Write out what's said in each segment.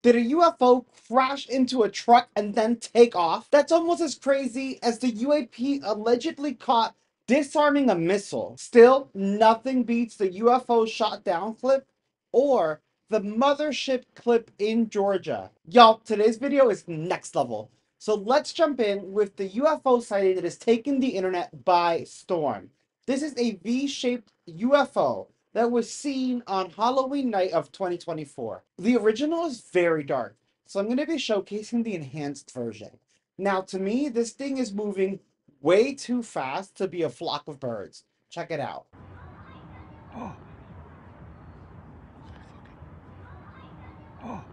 Did a UFO crash into a truck and then take off? That's almost as crazy as the UAP allegedly caught disarming a missile. Still, nothing beats the UFO shot down clip or the mothership clip in Georgia. Y'all, today's video is next level. So let's jump in with the UFO sighting that has taken the internet by storm. This is a V-shaped UFO that was seen on Halloween night of 2024. The original is very dark, so I'm going to be showcasing the enhanced version. Now, to me, this thing is moving way too fast to be a flock of birds. Check it out. Oh. Oh.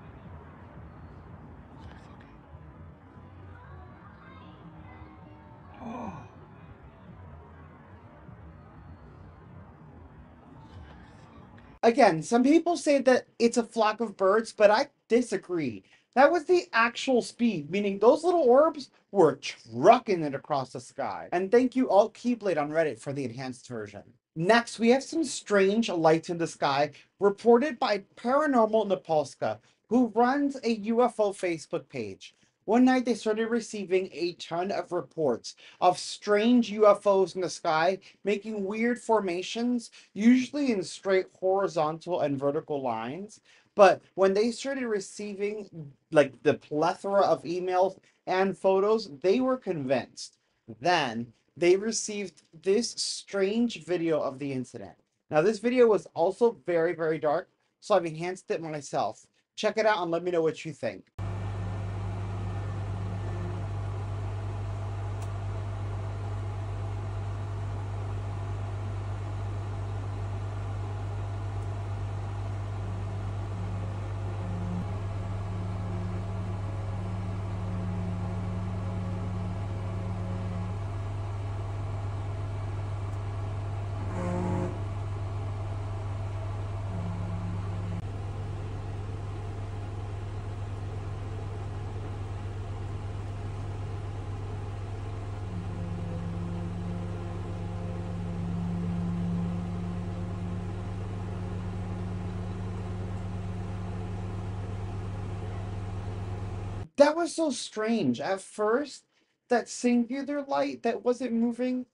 Oh. Again, some people say that it's a flock of birds, but I disagree. That was the actual speed, meaning those little orbs were trucking it across the sky. And thank you, AltKeyblade on Reddit, for the enhanced version. Next, we have some strange lights in the sky reported by Paranormal Nepalska, who runs a UFO Facebook page. One night, they started receiving a ton of reports of strange UFOs in the sky making weird formations, usually in straight horizontal and vertical lines. But when they started receiving like the plethora of emails and photos, they were convinced. Then they received this strange video of the incident. Now, this video was also very, very dark, so I've enhanced it myself. Check it out and let me know what you think. That was so strange. At first, that singular light that wasn't moving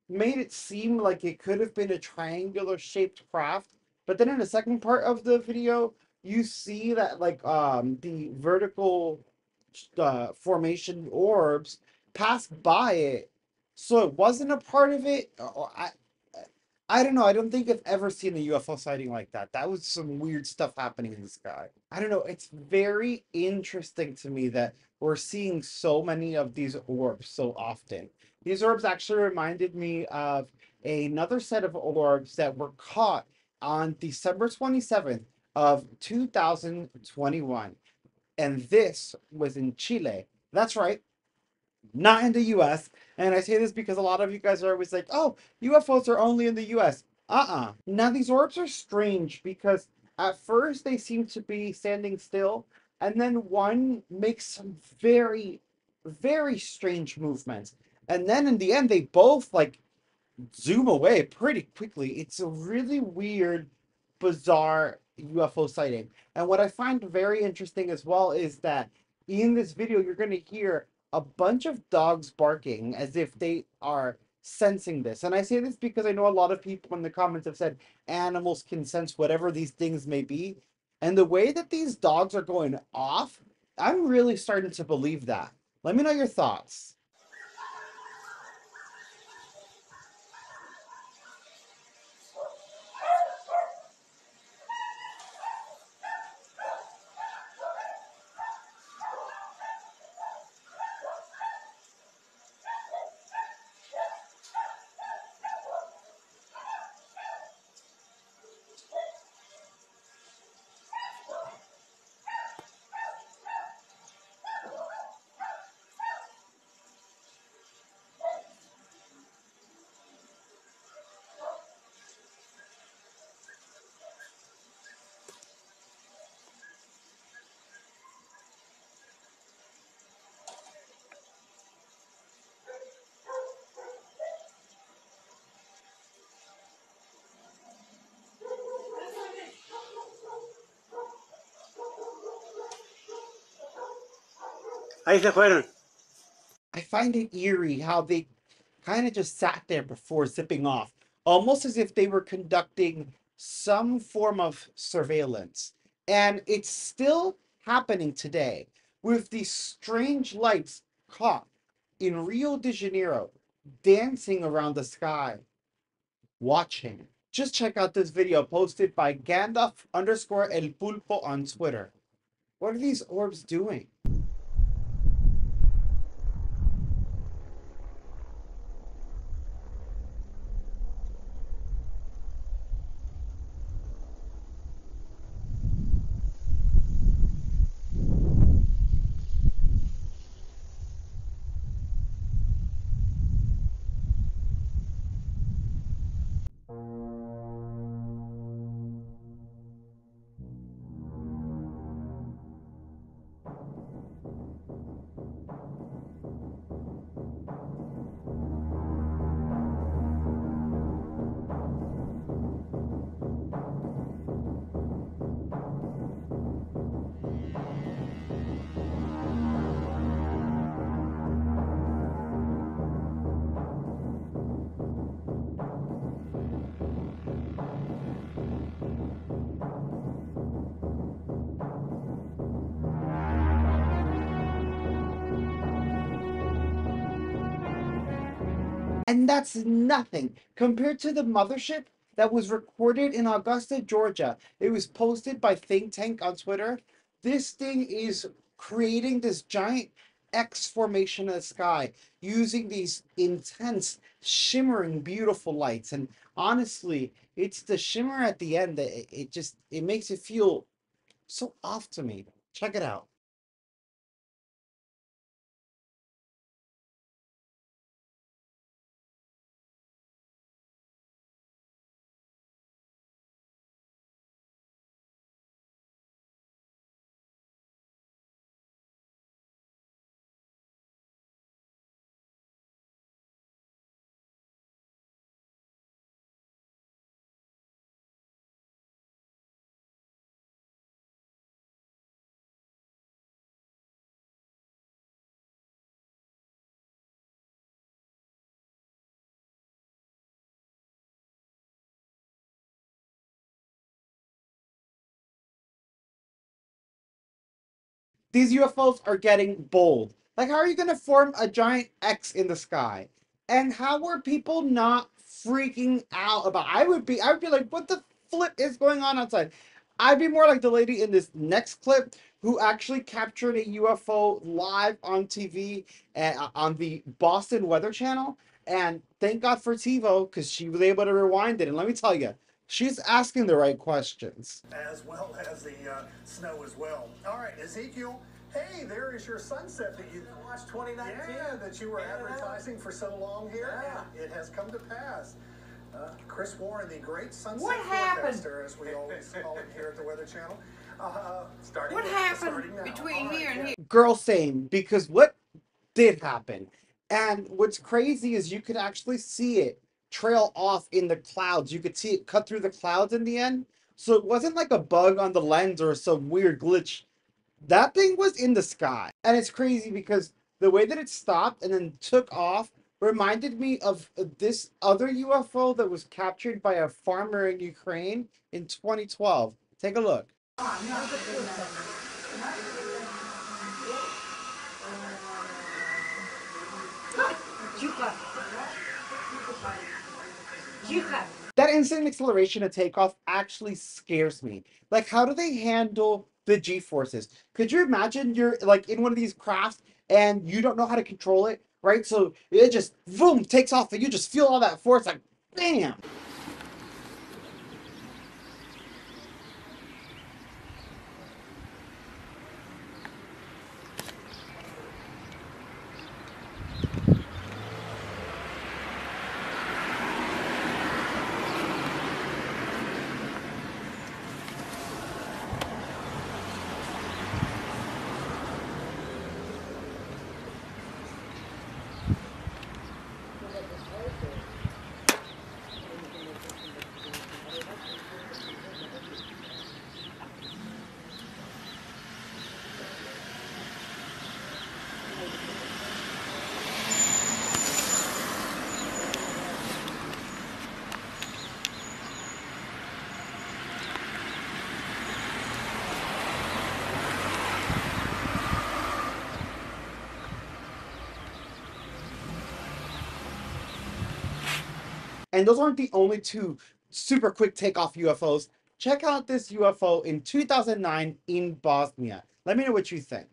made it seem like it could have been a triangular shaped craft. But then in the second part of the video, you see that the vertical formation orbs passed by it. So it wasn't a part of it. I don't know. I don't think I've ever seen a UFO sighting like that. That was some weird stuff happening in the sky. I don't know. It's very interesting to me that we're seeing so many of these orbs so often. These orbs actually reminded me of another set of orbs that were caught on December 27th of 2021. And this was in Chile. That's right, not in the US. And I say this because a lot of you guys are always like, oh, UFOs are only in the US. Now, these orbs are strange because at first they seem to be standing still, and then one makes some very, very strange movements. And then in the end, they both like zoom away pretty quickly. It's a really weird, bizarre UFO sighting. And what I find very interesting as well is that in this video, you're going to hear a bunch of dogs barking as if they are sensing this. And I say this because I know a lot of people in the comments have said animals can sense whatever these things may be. And the way that these dogs are going off, I'm really starting to believe that. Let me know your thoughts. Ahí se fueron. I find it eerie how they kind of just sat there before zipping off, almost as if they were conducting some form of surveillance. And it's still happening today with these strange lights caught in Rio de Janeiro dancing around the sky, watching. Just check out this video posted by Gandalf underscore El Pulpo on Twitter. What are these orbs doing? And that's nothing compared to the mothership that was recorded in Augusta, Georgia. It was posted by Think Tank on Twitter. This thing is creating this giant X formation in the sky using these intense, shimmering, beautiful lights. And honestly, it's the shimmer at the end that it just it makes it feel so off to me. Check it out. These UFOs are getting bold. Like, how are you going to form a giant X in the sky? And how were people not freaking out about? I would be like, what the flip is going on outside? I'd be more like the lady in this next clip who actually captured a UFO live on TV on the Boston Weather Channel. And thank God for TiVo because she was able to rewind it. And let me tell you, she's asking the right questions. As well as the snow as well. All right, Ezekiel. Hey, there is your sunset that you watched 2019. Yeah, that you were advertising for so long here. Yeah. And it has come to pass. Chris Warren, the great sunset What happened? forecaster, as we always call him here at the Weather Channel. What happened between here and here? Girl, same, because what did happen? And what's crazy is you could actually see it trail off in the clouds. You could see it cut through the clouds in the end. So it wasn't like a bug on the lens or some weird glitch. That thing was in the sky. And it's crazy because the way that it stopped and then took off reminded me of this other UFO that was captured by a farmer in Ukraine in 2012. Take a look. That instant acceleration of takeoff actually scares me. Like, how do they handle the G forces? Could you imagine you're like in one of these crafts and you don't know how to control it, right? So it just boom takes off and you just feel all that force, like bam. And those aren't the only two super quick takeoff UFOs. Check out this UFO in 2009 in Bosnia. Let me know what you think.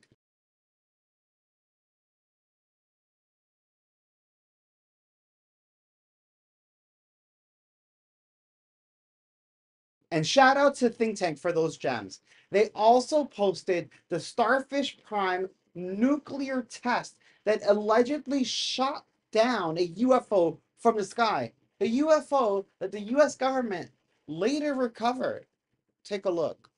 And shout out to Think Tank for those gems. They also posted the Starfish Prime nuclear test that allegedly shot down a UFO from the sky. A UFO that the US government later recovered. Take a look.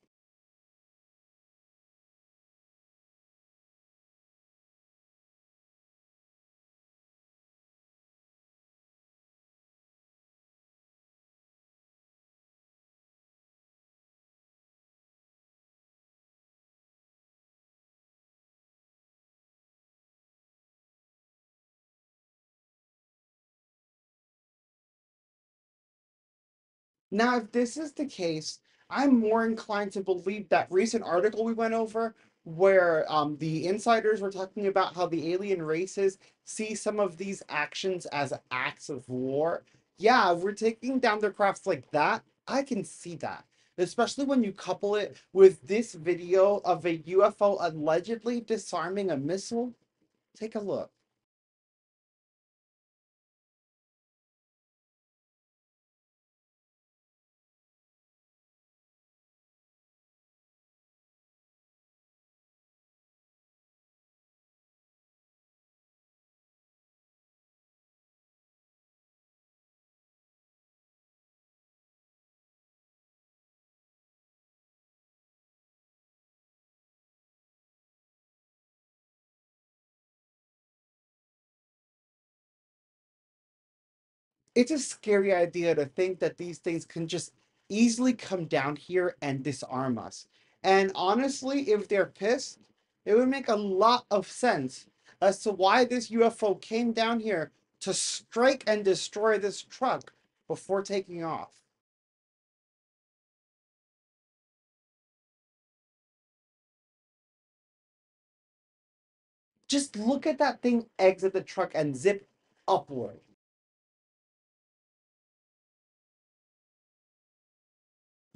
Now, if this is the case, I'm more inclined to believe that recent article we went over, where the insiders were talking about how the alien races see some of these actions as acts of war. Yeah, if we're taking down their crafts like that, I can see that. Especially when you couple it with this video of a UFO allegedly disarming a missile. Take a look. It's a scary idea to think that these things can just easily come down here and disarm us. And honestly, if they're pissed, it would make a lot of sense as to why this UFO came down here to strike and destroy this truck before taking off. Just look at that thing exit the truck and zip upward.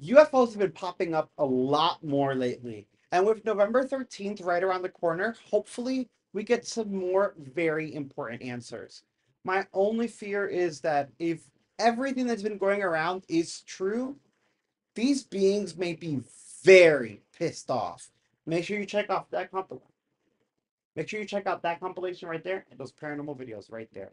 UFOs have been popping up a lot more lately. And with November 13th right around the corner, hopefully we get some more very important answers. My only fear is that if everything that's been going around is true, these beings may be very pissed off. Make sure you check off that compilation. Make sure you check out that compilation right there and those paranormal videos right there.